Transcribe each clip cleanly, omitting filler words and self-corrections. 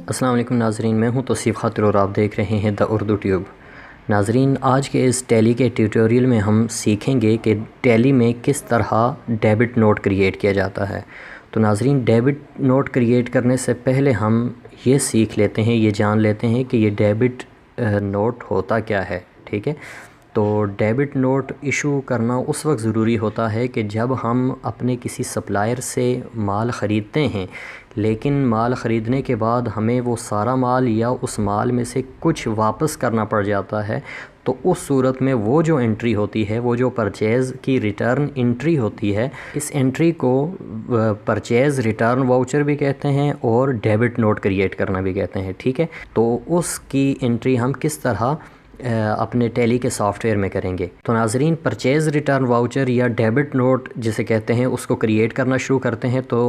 अस्सलाम वालेकुम नाज़रीन, मैं हूं तौसीफ़ ख़ातिर और आप देख रहे हैं द उर्दू ट्यूब। नाज़रीन, आज के इस टैली के ट्यूटोरियल में हम सीखेंगे कि टैली में किस तरह डेबिट नोट क्रिएट किया जाता है। तो नाज़रीन, डेबिट नोट क्रिएट करने से पहले हम ये सीख लेते हैं, ये जान लेते हैं कि ये डेबिट नोट होता क्या है। ठीक है, तो डेबिट नोट इशू करना उस वक्त ज़रूरी होता है कि जब हम अपने किसी सप्लायर से माल ख़रीदते हैं, लेकिन माल ख़रीदने के बाद हमें वो सारा माल या उस माल में से कुछ वापस करना पड़ जाता है। तो उस सूरत में वो जो एंट्री होती है, वो जो परचेज़ की रिटर्न एंट्री होती है, इस एंट्री को परचेज़ रिटर्न वाउचर भी कहते हैं और डेबिट नोट क्रिएट करना भी कहते हैं। ठीक है, तो उसकी एंट्री हम किस तरह अपने टैली के सॉफ्टवेयर में करेंगे। तो नाज़रीन, परचेज़ रिटर्न वाउचर या डेबिट नोट जिसे कहते हैं, उसको क्रिएट करना शुरू करते हैं। तो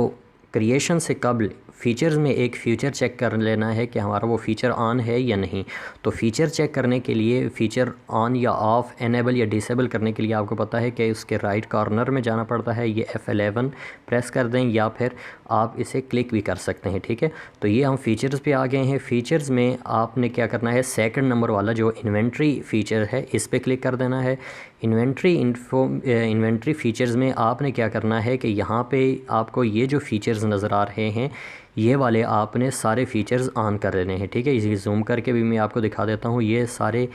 क्रिएशन से कबल फ़ीचर्स में एक फ़ीचर चेक कर लेना है कि हमारा वो फ़ीचर ऑन है या नहीं। तो फ़ीचर चेक करने के लिए फ़ीचर ऑन या ऑफ़, इनेबल या डिसेबल करने के लिए आपको पता है कि उसके राइट कॉर्नर में जाना पड़ता है। ये F11 प्रेस कर दें या फिर आप इसे क्लिक भी कर सकते हैं। ठीक है, तो ये हम फ़ीचर्स पे आ गए हैं। फ़ीचर्स में आपने क्या करना है, सेकंड नंबर वाला जो इन्वेंट्री फ़ीचर है, इस पर क्लिक कर देना है। इन्वेंट्री फ़ीचर्स में आपने क्या करना है कि यहाँ पे आपको ये जो फ़ीचर्स नज़र आ रहे हैं, ये वाले आपने सारे फ़ीचर्स ऑन कर लेने हैं। ठीक है, इसे जूम करके भी मैं आपको दिखा देता हूँ। ये सारे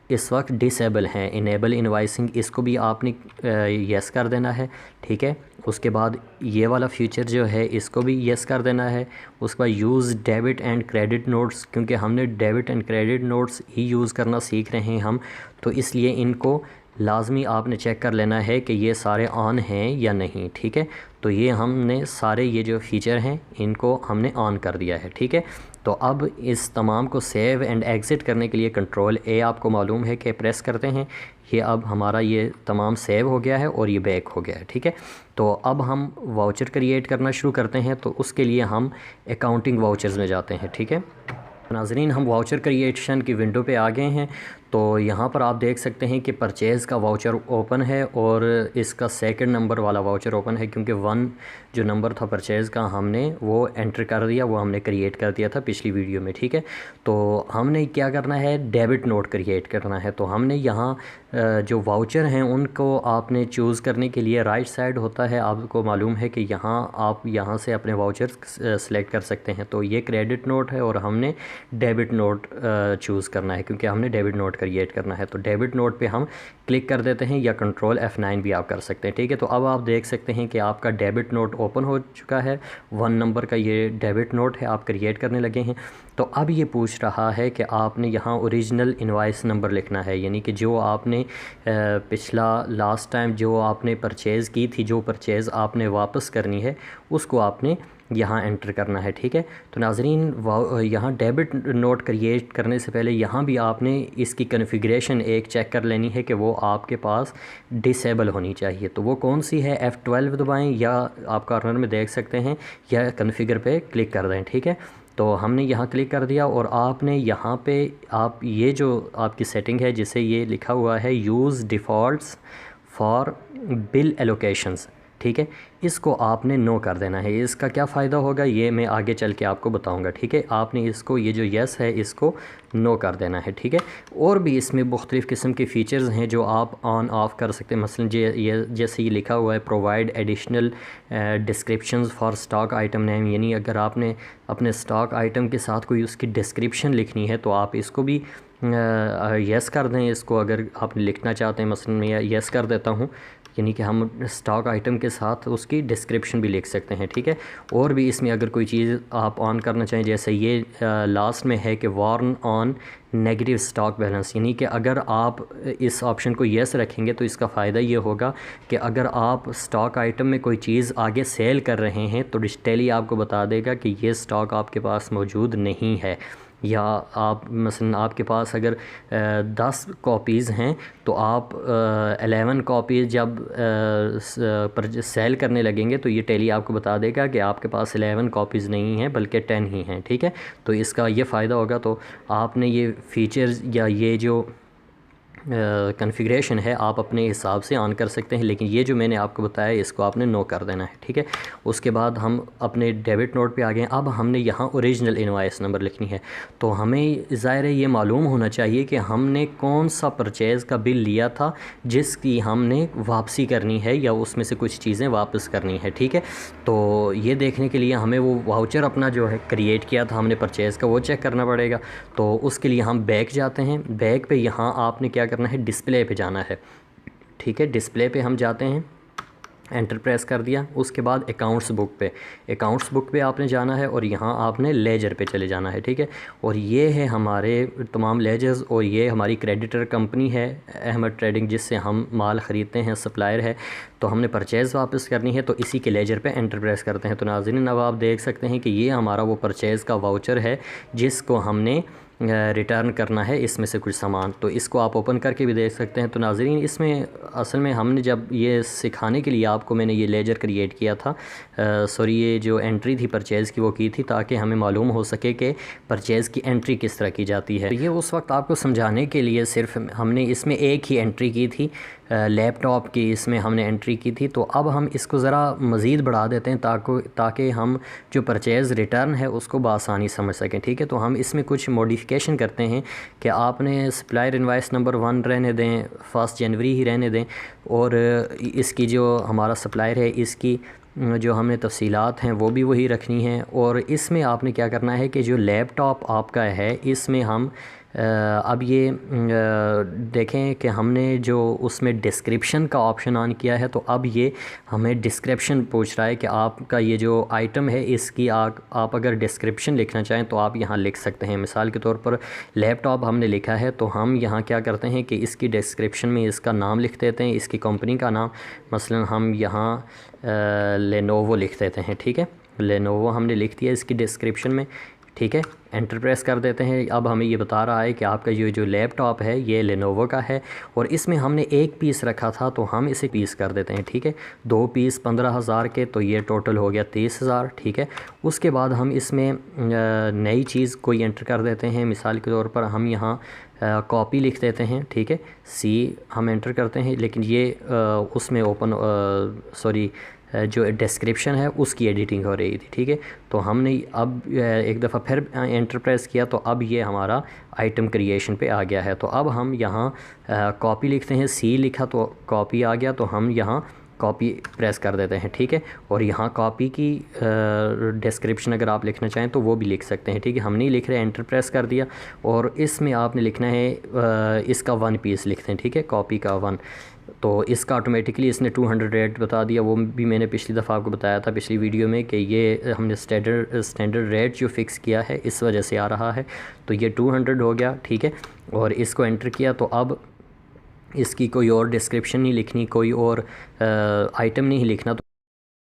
इस वक्त डिसेबल हैं। इनेबल इनवाइसिंग, इसको भी आपने यस कर देना है। ठीक है, उसके बाद ये वाला फ़ीचर जो है, इसको भी यस कर देना है। उसके बाद use debit and credit notes, क्योंकि हमने debit and credit notes he use करना सीख रहे हैं हम, तो इसलिए इनको लाजमी आपने चेक कर लेना है कि ये सारे ऑन हैं या नहीं। ठीक है, तो ये हमने सारे ये जो फ़ीचर हैं, इनको हमने ऑन कर दिया है। ठीक है, तो अब इस तमाम को सेव एंड एग्ज़िट करने के लिए कंट्रोल ए आपको मालूम है कि प्रेस करते हैं। ये अब हमारा ये तमाम सेव हो गया है और ये बैक हो गया है। ठीक है, तो अब हम वाउचर क्रिएट करना शुरू करते हैं। तो उसके लिए हम अकाउंटिंग वाउचर्स में जाते हैं। ठीक है नाज़रीन, हम वाउचर क्रिएशन की विंडो पे आ गए हैं। तो यहाँ पर आप देख सकते हैं कि परचेज़ का वाउचर ओपन है और इसका सेकंड नंबर वाला वाउचर ओपन है, क्योंकि 1 जो नंबर था परचेज़ का, हमने वो एंटर कर दिया, वो हमने क्रिएट कर दिया था पिछली वीडियो में। ठीक है, तो हमने क्या करना है, डेबिट नोट क्रिएट करना है। तो हमने यहाँ जो वाउचर हैं उनको आपने चूज़ करने के लिए राइट साइड होता है, आपको मालूम है कि यहाँ आप यहाँ से अपने वाउचर सेलेक्ट कर सकते हैं। तो ये क्रेडिट नोट है और हमने डेबिट नोट चूज़ करना है, क्योंकि हमने डेबिट नोट क्रिएट करना है। तो डेबिट नोट पे हम क्लिक कर देते हैं या कंट्रोल F9 भी आप कर सकते हैं। ठीक है, तो अब आप देख सकते हैं कि आपका डेबिट नोट ओपन हो चुका है। 1 नंबर का ये डेबिट नोट है, आप क्रिएट करने लगे हैं। तो अब ये पूछ रहा है कि आपने यहाँ ओरिजिनल इनवाइस नंबर लिखना है, यानी कि जो आपने पिछला लास्ट टाइम जो आपने परचेज़ की थी, जो परचेज़ आपने वापस करनी है, उसको आपने यहाँ एंटर करना है। ठीक है, तो नाज़रीन, यहाँ डेबिट नोट क्रिएट करने से पहले यहाँ भी आपने इसकी कॉन्फ़िगरेशन एक चेक कर लेनी है कि वो आपके पास डिसेबल होनी चाहिए। तो वो कौन सी है, F12 दबाएं या आप कॉर्नर में देख सकते हैं, या कॉन्फ़िगर पे क्लिक कर दें। ठीक है, तो हमने यहाँ क्लिक कर दिया और आपने यहाँ पे आप ये जो आपकी सेटिंग है, जिसे ये लिखा हुआ है use defaults for bill allocations, ठीक है, इसको आपने नो कर देना है। इसका क्या फ़ायदा होगा ये मैं आगे चल के आपको बताऊंगा। ठीक है, आपने इसको, ये जो यस है, इसको नो कर देना है। ठीक है, और भी इसमें मुख्तलिफ़ किस्म के फ़ीचर्स हैं जो आप ऑन ऑफ़ कर सकते हैं। मसलन ये जैसे ये लिखा हुआ है, provide additional descriptions for stock item name, यानी अगर आपने अपने स्टॉक आइटम के साथ कोई उसकी डिस्क्रिप्शन लिखनी है तो आप इसको भी यस कर दें। इसको अगर आप लिखना चाहते हैं, मसलन मैं यस कर देता हूँ, यानी कि हम स्टॉक आइटम के साथ उसकी डिस्क्रिप्शन भी लिख सकते हैं। ठीक है, और भी इसमें अगर कोई चीज़ आप ऑन करना चाहें, जैसे ये लास्ट में है कि warn on negative stock balance, यानी कि अगर आप इस ऑप्शन को येस रखेंगे तो इसका फ़ायदा ये होगा कि अगर आप स्टॉक आइटम में कोई चीज़ आगे सेल कर रहे हैं तो डिजिटली आपको बता देगा कि ये स्टॉक आपके पास मौजूद नहीं है। या आप मसलन आपके पास अगर 10 कॉपीज़ हैं तो आप 11 कॉपीज़ जब पर सेल करने लगेंगे तो ये टैली आपको बता देगा कि आपके पास 11 कॉपीज़ नहीं हैं बल्कि 10 ही हैं। ठीक है, तो इसका ये फ़ायदा होगा। तो आपने ये फ़ीचर्स या ये जो कॉन्फ़िगरेशन है आप अपने हिसाब से ऑन कर सकते हैं, लेकिन ये जो मैंने आपको बताया इसको आपने नो कर देना है, ठीक है। उसके बाद हम अपने डेबिट नोट पे आ गए। अब हमने यहाँ ओरिजिनल इनवॉइस नंबर लिखनी है। तो हमें ज़ाहिर है ये मालूम होना चाहिए कि हमने कौन सा परचेज़ का बिल लिया था जिसकी हमने वापसी करनी है या उसमें से कुछ चीज़ें वापस करनी है, ठीक है। तो ये देखने के लिए हमें वो वाउचर अपना जो है क्रिएट किया था हमने परचेज़ का, वो चेक करना पड़ेगा। तो उसके लिए हम बैक जाते हैं। बैक पे यहाँ आपने क्या करना है, डिस्प्ले पे जाना है, ठीक है। डिस्प्ले पे हम जाते हैं, एंटर प्रेस कर दिया। उसके बाद अकाउंट्स बुक पे आपने जाना है और यहाँ आपने लेजर पे चले जाना है, ठीक है। और ये है हमारे तमाम लेजर्स और ये हमारी क्रेडिटर कंपनी है अहमद ट्रेडिंग, जिससे हम माल ख़रीदते हैं, सप्लायर है। तो हमने परचेज़ वापस करनी है, तो इसी के लेजर पे एंटर प्रेस करते हैं। तो नाज़रीन अब आप देख सकते हैं कि ये हमारा वो परचेज़ का वाउचर है जिसको हमने रिटर्न करना है इसमें से कुछ सामान। तो इसको आप ओपन करके भी देख सकते हैं। तो नाज़रीन इसमें असल में हमने जब ये सिखाने के लिए आपको मैंने ये लेजर क्रिएट किया था, सॉरी ये जो एंट्री थी परचेज़ की वो की थी ताकि हमें मालूम हो सके कि परचेज़ की एंट्री किस तरह की जाती है। तो ये उस वक्त आपको समझाने के लिए सिर्फ हमने इसमें एक ही एंट्री की थी, लैपटॉप की इसमें हमने एंट्री की थी। तो अब हम इसको ज़रा मज़ीद बढ़ा देते हैं ताकि हम जो परचेज़ रिटर्न है उसको बआसानी समझ सकें, ठीक है। तो हम इसमें कुछ मॉडिफिकेशन करते हैं कि आपने सप्लायर इनवॉइस नंबर 1 रहने दें, 1 जनवरी ही रहने दें, और इसकी जो हमारा सप्लायर है इसकी जो हमने तफसीलात हैं वो भी वही रखनी है। और इसमें आपने क्या करना है कि जो लैपटॉप आपका है इसमें हम अब ये देखें कि हमने जो उसमें डिस्क्रिप्शन का ऑप्शन ऑन किया है, तो अब ये हमें डिस्क्रिप्शन पूछ रहा है कि आपका ये जो आइटम है इसकी आप अगर डिस्क्रिप्शन लिखना चाहें तो आप यहाँ लिख सकते हैं। मिसाल के तौर पर लैपटॉप हमने लिखा है तो हम यहाँ क्या करते हैं कि इसकी डिस्क्रिप्शन में इसका नाम लिख देते हैं, इसकी कंपनी का नाम। मसलन हम यहाँ लेनोवो लिख देते हैं, ठीक है। लेनोवो हमने लिख दिया इसकी डिस्क्रिप्शन में, ठीक है। एंटर प्रेस कर देते हैं। अब हमें ये बता रहा है कि आपका ये जो लैपटॉप है ये लेनोवो का है और इसमें हमने एक पीस रखा था तो हम इसे पीस कर देते हैं, ठीक है। 2 पीस 15,000 के, तो ये टोटल हो गया 30,000, ठीक है। उसके बाद हम इसमें नई चीज़ कोई एंटर कर देते हैं। मिसाल के तौर पर हम यहाँ कॉपी लिख देते हैं, ठीक है। सी हम एंटर करते हैं, लेकिन ये उसमें जो डिस्क्रिप्शन है उसकी एडिटिंग हो रही थी, ठीक है। तो हमने अब एक दफ़ा फिर एंटर प्रेस किया तो अब ये हमारा आइटम क्रिएशन पे आ गया है। तो अब हम यहाँ कॉपी लिखते हैं, सी लिखा तो कॉपी आ गया, तो हम यहाँ कॉपी प्रेस कर देते हैं, ठीक है। और यहाँ कॉपी की डिस्क्रिप्शन अगर आप लिखना चाहें तो वो भी लिख सकते हैं, ठीक है। हम नहीं लिख रहे, एंटर प्रेस कर दिया और इसमें आपने लिखना है इसका 1 पीस लिखते हैं, ठीक है, कॉपी का 1। तो इसका ऑटोमेटिकली इसने 200 रेट बता दिया। वो भी मैंने पिछली दफ़ा आपको बताया था पिछली वीडियो में कि ये हमने स्टैंडर्ड रेट जो फ़िक्स किया है इस वजह से आ रहा है। तो ये 200 हो गया, ठीक है। और इसको एंटर किया तो अब इसकी कोई और डिस्क्रिप्शन नहीं लिखनी, कोई और आइटम नहीं लिखना। तो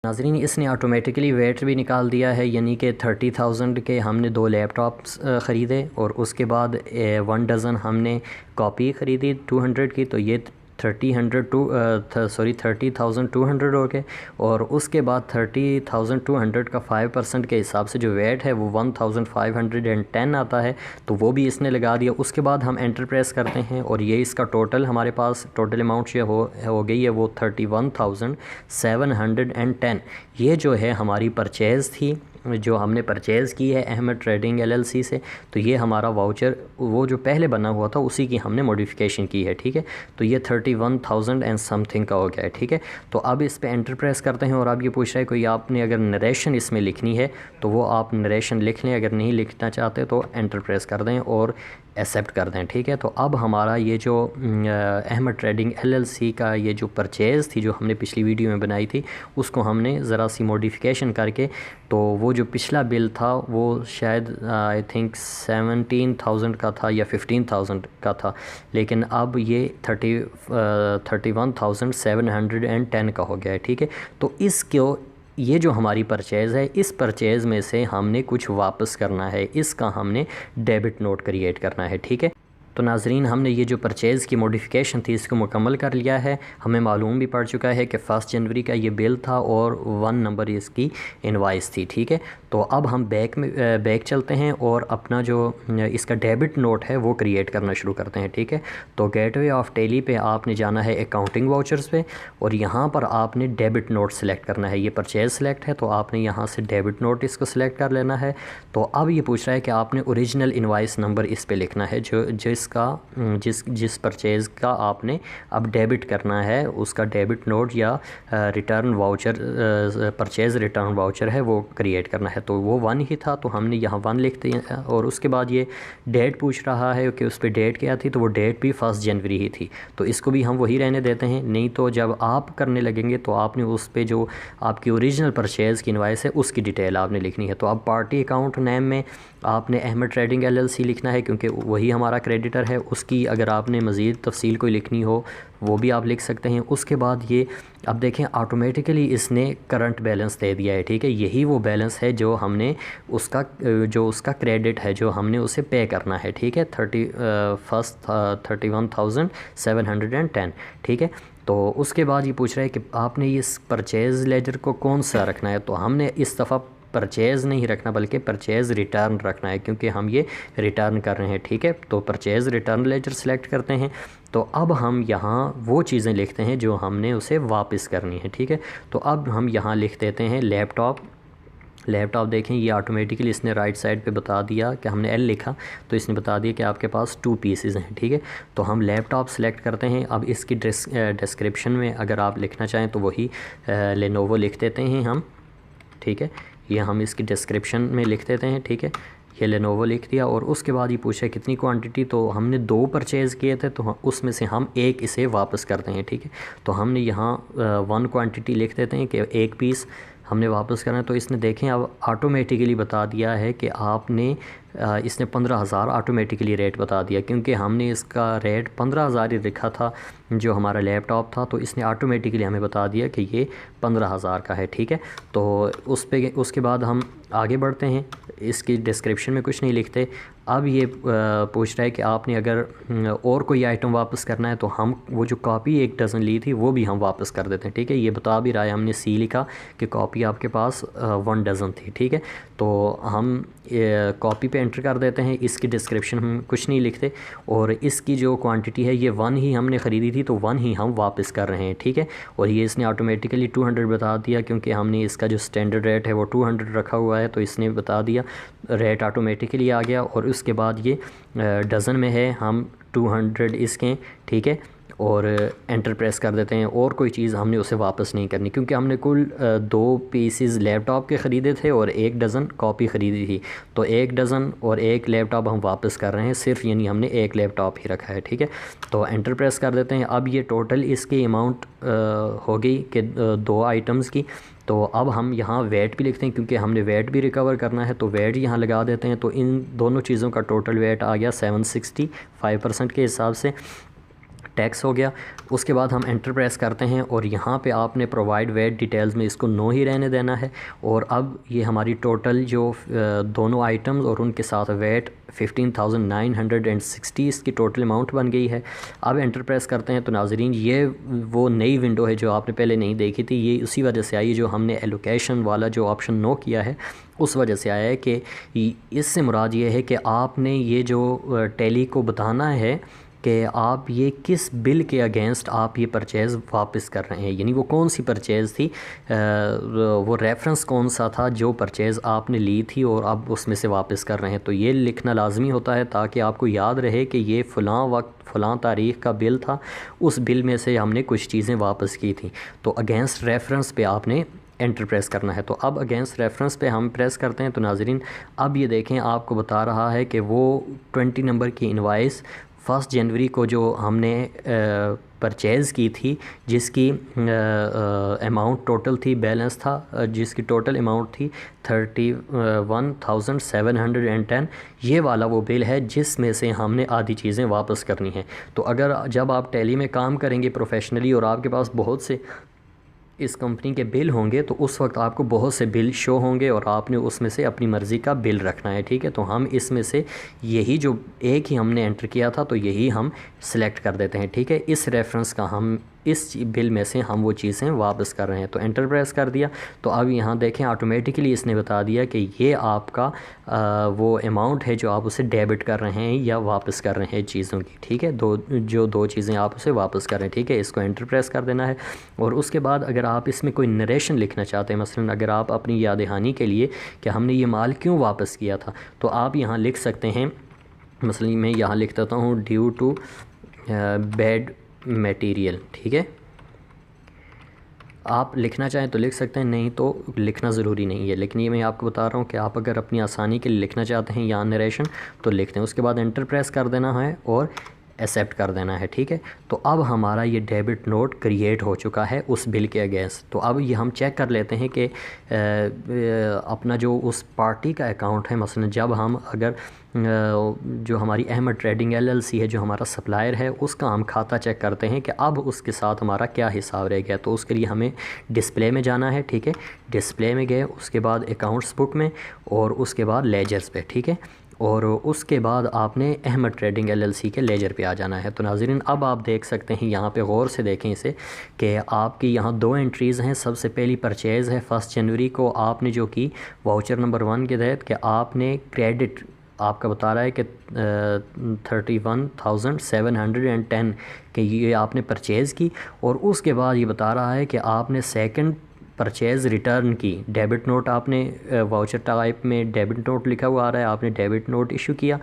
नाज़रीन इसने ऑटोमेटिकली वेट भी निकाल दिया है, यानी कि 30,000 के हमने 2 लैपटॉप्स ख़रीदे और उसके बाद 1 डज़न हमने कॉपी ख़रीदी 200 की, तो ये 30,200 हो गए। और उसके बाद 30,200 का 5% के हिसाब से जो वेट है वो 1,510 आता है, तो वो भी इसने लगा दिया। उसके बाद हम एंटर प्रेस करते हैं और ये इसका टोटल हमारे पास टोटल अमाउंट ये हो गई है वो 31,710। ये जो है हमारी परचेज़ थी जो हमने परचेज़ की है अहमद ट्रेडिंग LLC से। तो ये हमारा वाउचर वो जो पहले बना हुआ था उसी की हमने मॉडिफिकेशन की है, ठीक है। तो ये 31,000 एंड समथिंग का हो गया है, ठीक है। तो अब इस पे एंटर प्रेस करते हैं और अब ये पूछ रहा है कोई आपने अगर नरेशन इसमें लिखनी है तो वो आप नरेशन लिख लें, अगर नहीं लिखना चाहते तो एंटर प्रेस कर दें और एक्सेप्ट कर दें, ठीक है। तो अब हमारा ये जो अहमद ट्रेडिंग LLC का ये जो परचेज़ थी जो हमने पिछली वीडियो में बनाई थी उसको हमने ज़रा सी मॉडिफिकेशन करके, तो वो जो पिछला बिल था वो शायद आई थिंक 17,000 का था या 15,000 का था, लेकिन अब ये 31,710 का हो गया है, ठीक है। तो इसको ये जो हमारी परचेज़ है इस परचेज़ में से हमने कुछ वापस करना है, इसका हमने डेबिट नोट क्रिएट करना है, ठीक है। तो नाज़रीन, हमने ये जो परचेज़ की मॉडिफ़िकेशन थी इसको मुकम्मल कर लिया है। हमें मालूम भी पड़ चुका है कि 1 जनवरी का ये बिल था और 1 नंबर इसकी इनवाइस थी। ठीक है, तो अब हम बैक चलते हैं और अपना जो इसका डेबिट नोट है वो क्रिएट करना शुरू करते हैं। ठीक है, तो गेटवे ऑफ टेली पे आपने जाना है अकाउंटिंग वाउचर्स पे और यहाँ पर आपने डेबिट नोट सेलेक्ट करना है। ये परचेज़ सेलेक्ट है तो आपने यहाँ से डेबिट नोट इसको सेलेक्ट कर लेना है। तो अब ये पूछ रहा है कि आपने ओरिजिनल इनवाइस नंबर इस पे लिखना है जिस परचेज़ का आपने अब डेबिट करना है, उसका डेबिट नोट या return voucher purchase return voucher है वो क्रिएट करना है। तो वो 1 ही था तो हमने यहाँ 1 लिखते हैं और उसके बाद ये डेट पूछ रहा है कि उस पर डेट क्या थी, तो वो डेट भी 1 जनवरी ही थी, तो इसको भी हम वही रहने देते हैं। नहीं तो जब आप करने लगेंगे तो आपने उस पे जो आपकी ओरिजिनल परचेज़ की इनवाइस है उसकी डिटेल आपने लिखनी है। तो अब पार्टी अकाउंट नेम में आपने अहमद ट्रेडिंग LLC लिखना है क्योंकि वही हमारा क्रेडिटर है। उसकी अगर आपने मज़ीद तफसील कोई लिखनी हो वो भी आप लिख सकते हैं। उसके बाद ये अब देखें ऑटोमेटिकली इसने करंट बैलेंस दे दिया है। ठीक है, यही वो बैलेंस है जो हमने उसका क्रेडिट है जो हमने उसे पे करना है। ठीक है, 31,710। ठीक है, तो उसके बाद ये पूछ रहा है कि आपने इस परचेज़ लेजर को कौन सा रखना है। तो हमने इस दफ़ा परचेज़ नहीं रखना बल्कि परचेज़ रिटर्न रखना है क्योंकि हम ये रिटर्न कर रहे हैं। ठीक है, तो परचेज़ रिटर्न लेजर सेलेक्ट करते हैं। तो अब हम यहाँ वो चीज़ें लिखते हैं जो हमने उसे वापस करनी है। ठीक है, तो अब हम यहाँ लिख देते हैं लैपटॉप। देखें ये ऑटोमेटिकली इसने राइट साइड पे बता दिया कि हमने L लिखा तो इसने बता दिया कि आपके पास 2 पीसेस हैं। ठीक है, तो हम लैपटॉप सेलेक्ट करते हैं। अब इसकी डिस्क्रिप्शन में अगर आप लिखना चाहें तो वही लेनोवो लिख देते हैं हम। ठीक है, ये हम इसकी डिस्क्रिप्शन में लिख देते हैं। ठीक है, ये लेनोवो लिख दिया और उसके बाद ये पूछा कितनी क्वांटिटी, तो हमने 2 परचेज़ किए थे तो उसमें से हम 1 इसे वापस करते हैं। ठीक है, तो हमने यहाँ 1 क्वांटिटी लिख देते हैं कि 1 पीस हमने वापस करना है। तो इसने देखें अब ऑटोमेटिकली बता दिया है कि आपने इसने 15,000 ऑटोमेटिकली रेट बता दिया क्योंकि हमने इसका रेट 15,000 ही लिखा था जो हमारा लैपटॉप था, तो इसने ऑटोमेटिकली हमें बता दिया कि ये 15,000 का है। ठीक है, तो उसके बाद हम आगे बढ़ते हैं। इसकी डिस्क्रिप्शन में कुछ नहीं लिखते। अब ये पूछ रहा है कि आपने अगर और कोई आइटम वापस करना है तो हम वो जो कॉपी 1 डज़न ली थी वो भी हम वापस कर देते हैं। ठीक है, ये बता भी रहा है, हमने C लिखा कि कॉपी आपके पास 1 डज़न थी। ठीक है, तो हम कॉपी पे एंटर कर देते हैं। इसकी डिस्क्रिप्शन हम कुछ नहीं लिखते और इसकी जो क्वांटिटी है ये 1 ही हमने ख़रीदी थी तो 1 ही हम वापस कर रहे हैं। ठीक है, और ये इसने ऑटोमेटिकली 200 बता दिया क्योंकि हमने इसका जो स्टैंडर्ड रेट है वो 200 रखा हुआ है, तो इसने बता दिया, रेट ऑटोमेटिकली आ गया। और उसके बाद ये डज़न में है, हम 200 इसके। ठीक है, और एंटर प्रेस कर देते हैं और कोई चीज़ हमने उसे वापस नहीं करनी क्योंकि हमने कुल 2 पीसेस लैपटॉप के ख़रीदे थे और 1 डज़न कॉपी ख़रीदी थी, तो 1 डज़न और 1 लैपटॉप हम वापस कर रहे हैं सिर्फ, यानी हमने 1 लैपटॉप ही रखा है। ठीक है, तो एंटर प्रेस कर देते हैं। अब ये टोटल इसकी अमाउंट हो गई कि 2 आइटम्स की। तो अब हम यहाँ वेट भी लिखते हैं क्योंकि हमने वेट भी रिकवर करना है, तो वेट यहाँ लगा देते हैं। तो इन दोनों चीज़ों का टोटल वेट आ गया 765% के हिसाब से टैक्स हो गया। उसके बाद हम एंटर प्रेस करते हैं और यहाँ पे आपने प्रोवाइड वेट डिटेल्स में इसको नो ही रहने देना है। और अब ये हमारी टोटल जो दोनों आइटम्स और उनके साथ वेट 15,960 इसकी टोटल अमाउंट बन गई है। अब एंटर प्रेस करते हैं तो नाज़रीन ये वो नई विंडो है जो आपने पहले नहीं देखी थी, ये उसी वजह से आई जो हमने एलोकेशन वाला जो ऑप्शन नो किया है उस वजह से आया है कि इससे मुराद ये है कि आपने ये जो टैली को बताना है कि आप ये किस बिल के अगेंस्ट आप ये परचेज़ वापस कर रहे हैं, यानी वो कौन सी परचेज़ थी, वो रेफरेंस कौन सा था जो परचेज़ आपने ली थी और आप उसमें से वापस कर रहे हैं। तो ये लिखना लाजमी होता है ताकि आपको याद रहे कि ये फ़लाँ वक्त फ़लाँ तारीख़ का बिल था, उस बिल में से हमने कुछ चीज़ें वापस की थी। तो अगेंस्ट रेफरेंस पे आपने एंटर प्रेस करना है। तो अब अगेंस्ट रेफरेंस पे हम प्रेस करते हैं तो नाज़रीन अब ये देखें आपको बता रहा है कि वो 20 नंबर की इनवाइस 1 जनवरी को जो हमने परचेज़ की थी जिसकी अमाउंट टोटल थी, बैलेंस था जिसकी टोटल अमाउंट थी 31,710, ये वाला वो बिल है जिसमें से हमने आधी चीज़ें वापस करनी हैं। तो अगर जब आप टैली में काम करेंगे प्रोफेशनली और आपके पास बहुत से इस कंपनी के बिल होंगे तो उस वक्त आपको बहुत से बिल शो होंगे और आपने उसमें से अपनी मर्ज़ी का बिल रखना है, ठीक है। तो हम इसमें से यही जो एक ही हमने एंटर किया था तो यही हम सिलेक्ट कर देते हैं, ठीक है। इस रेफरेंस का हम इस बिल में से हम वो चीज़ें वापस कर रहे हैं, तो एंटर प्रेस कर दिया। तो अब यहाँ देखें ऑटोमेटिकली इसने बता दिया कि ये आपका वो अमाउंट है जो आप उसे डेबिट कर रहे हैं या वापस कर रहे हैं चीज़ों की, ठीक है। दो चीज़ें आप उसे वापस कर रहे हैं, ठीक है। इसको एंटर प्रेस कर देना है। और उसके बाद अगर आप इसमें कोई नरेशन लिखना चाहते हैं, मसलन अगर आप अपनी याद दहानी के लिए कि हमने ये माल क्यों वापस किया था, तो आप यहाँ लिख सकते हैं। मसलन मैं यहाँ लिख देता हूँ ड्यू टू बैड मटेरियल, ठीक है। आप लिखना चाहें तो लिख सकते हैं, नहीं तो लिखना ज़रूरी नहीं है, लेकिन ये मैं आपको बता रहा हूँ कि आप अगर अपनी आसानी के लिए लिखना चाहते हैं यहाँ नरेशन तो लिख दें। उसके बाद एंटर प्रेस कर देना है और एक्सेप्ट कर देना है, ठीक है। तो अब हमारा ये डेबिट नोट क्रिएट हो चुका है उस बिल के अगेंस्ट। तो अब ये हम चेक कर लेते हैं कि अपना जो उस पार्टी का अकाउंट है, मसलन जब हम अगर जो हमारी अहमद ट्रेडिंग LLC है जो हमारा सप्लायर है उसका हम खाता चेक करते हैं कि अब उसके साथ हमारा क्या हिसाब रह गया। तो उसके लिए हमें डिस्प्ले में जाना है, ठीक है। डिस्प्ले में गए, उसके बाद अकाउंट्स बुक में और उसके बाद लेजर्स पे, ठीक है। और उसके बाद आपने अहमद ट्रेडिंग LLC के लेजर पे आ जाना है। तो नाज़रीन अब आप देख सकते हैं, यहाँ पे गौर से देखें इसे कि आपकी यहाँ 2 एंट्रीज़ हैं। सबसे पहली परचेज़ है 1 जनवरी को आपने जो की वाउचर नंबर 1 के तहत कि आपने क्रेडिट आपका बता रहा है कि 31,710 कि ये आपने परचेज़ की। और उसके बाद ये बता रहा है कि आपने सेकंड परचेज़ रिटर्न की। डेबिट नोट आपने वाउचर टाइप में डेबिट नोट लिखा हुआ आ रहा है, आपने डेबिट नोट इशू किया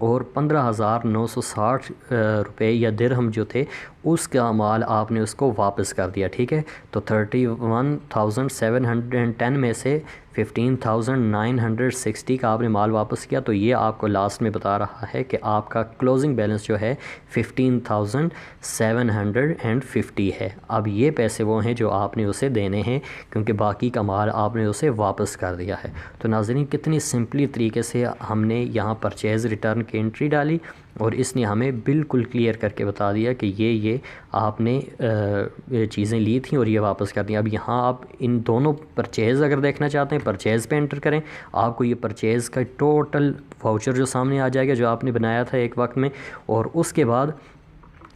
और 15,960 रुपये या दिरहम जो थे उसका माल आपने उसको वापस कर दिया, ठीक है। तो 31,710 में से 15,960 का आपने माल वापस किया। तो ये आपको लास्ट में बता रहा है कि आपका क्लोजिंग बैलेंस जो है 15,750 है। अब ये पैसे वो हैं जो आपने उसे देने हैं क्योंकि बाकी का माल आपने उसे वापस कर दिया है। तो नाज़रीन कितनी सिंपली तरीके से हमने यहाँ परचेज़ रिटर्न की एंट्री डाली और इसने हमें बिल्कुल क्लियर करके बता दिया कि ये आपने चीज़ें ली थी और ये वापस कर दी। अब यहाँ आप इन दोनों परचेज़ अगर देखना चाहते हैं परचेज़ पे एंटर करें, आपको ये परचेज़ का टोटल वाउचर जो सामने आ जाएगा जो आपने बनाया था एक वक्त में। और उसके बाद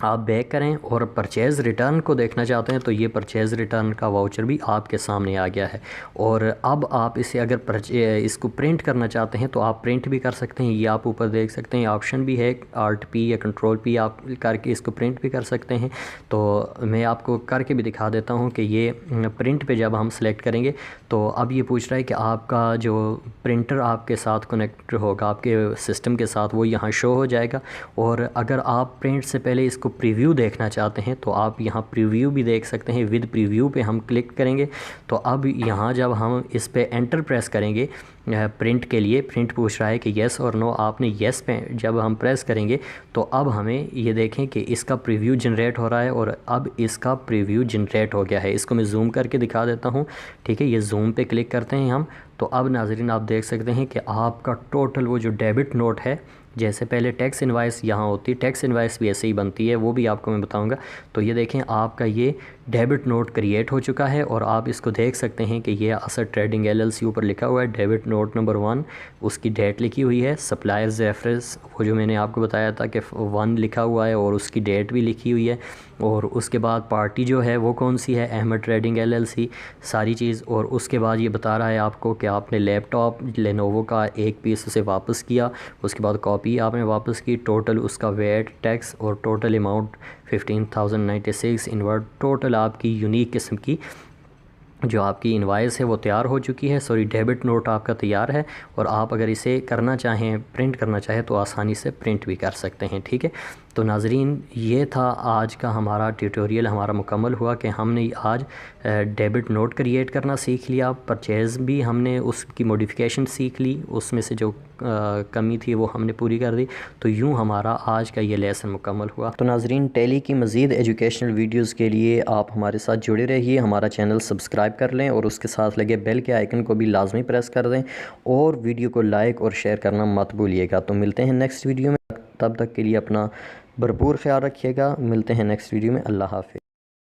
आप बैक करें और परचेज़ रिटर्न को देखना चाहते हैं तो ये परचेज़ रिटर्न का वाउचर भी आपके सामने आ गया है। और अब आप इसे अगर इसको प्रिंट करना चाहते हैं तो आप प्रिंट भी कर सकते हैं। ये आप ऊपर देख सकते हैं ऑप्शन भी है, Alt P या Control P आप करके इसको प्रिंट भी कर सकते हैं। तो मैं आपको करके भी दिखा देता हूँ कि ये प्रिंट पे जब हम सेलेक्ट करेंगे तो अब ये पूछ रहा है कि आपका जो प्रिंटर आपके साथ कनेक्ट होगा आपके सिस्टम के साथ वो यहाँ शो हो जाएगा। और अगर आप प्रिंट से पहले इसको प्रीव्यू देखना चाहते हैं तो आप यहाँ प्रीव्यू भी देख सकते हैं। विद प्रीव्यू पे हम क्लिक करेंगे तो अब यहाँ जब हम इस पे एंटर प्रेस करेंगे प्रिंट के लिए, प्रिंट पूछ रहा है कि येस और नो, आपने येस पे जब हम प्रेस करेंगे तो अब हमें ये देखें कि इसका प्रीव्यू जनरेट हो रहा है और अब इसका प्रीव्यू जनरेट हो गया है। इसको मैं जूम करके दिखा देता हूँ, ठीक है। ये जूम पे क्लिक करते हैं हम तो अब नाज़रीन आप देख सकते हैं कि आपका टोटल वो जो डेबिट नोट है, जैसे पहले टैक्स इनवाइस यहाँ होती, टैक्स इनवाइस भी ऐसे ही बनती है, वो भी आपको मैं बताऊंगा। तो ये देखें आपका ये डेबिट नोट क्रिएट हो चुका है और आप इसको देख सकते हैं कि ये असद ट्रेडिंग LLC ऊपर लिखा हुआ है। डेबिट नोट नंबर 1 उसकी डेट लिखी हुई है, सप्लायर्स रेफरेंस वो जो मैंने आपको बताया था कि 1 लिखा हुआ है और उसकी डेट भी लिखी हुई है। और उसके बाद पार्टी जो है वो कौन सी है, अहमद ट्रेडिंग LLC, सारी चीज़। और उसके बाद ये बता रहा है आपको कि आपने लैपटॉप लेनोवो का एक पीस उसे वापस किया, उसके बाद कॉपी आपने वापस की, टोटल उसका वेट टैक्स और टोटल अमाउंट 15,096 इनवर्ट। टोटल आपकी यूनिक किस्म की जो आपकी इनवाइस है वो तैयार हो चुकी है, सॉरी डेबिट नोट आपका तैयार है। और आप अगर इसे करना चाहें प्रिंट करना चाहें तो आसानी से प्रिंट भी कर सकते हैं, ठीक है। तो नाज़रीन ये था आज का हमारा ट्यूटोरियल, हमारा मुकम्मल हुआ कि हमने आज डेबिट नोट क्रिएट करना सीख लिया, परचेज़ भी हमने उसकी मॉडिफिकेशन सीख ली, उसमें से जो कमी थी वो हमने पूरी कर दी। तो यूँ हमारा आज का ये लेसन मुकम्मल हुआ। तो नाज़रीन टैली की मज़ीद एजुकेशनल वीडियोज़ के लिए आप हमारे साथ जुड़े रहिए, हमारा चैनल सब्सक्राइब कर लें और उसके साथ लगे बेल के आइकन को भी लाजमी प्रेस कर दें और वीडियो को लाइक और शेयर करना मत भूलिएगा। तो मिलते हैं नेक्स्ट वीडियो में, तब तक के लिए अपना भरपूर ख्याल रखिएगा। मिलते हैं नेक्स्ट वीडियो में। अल्लाह हाफ़िज़।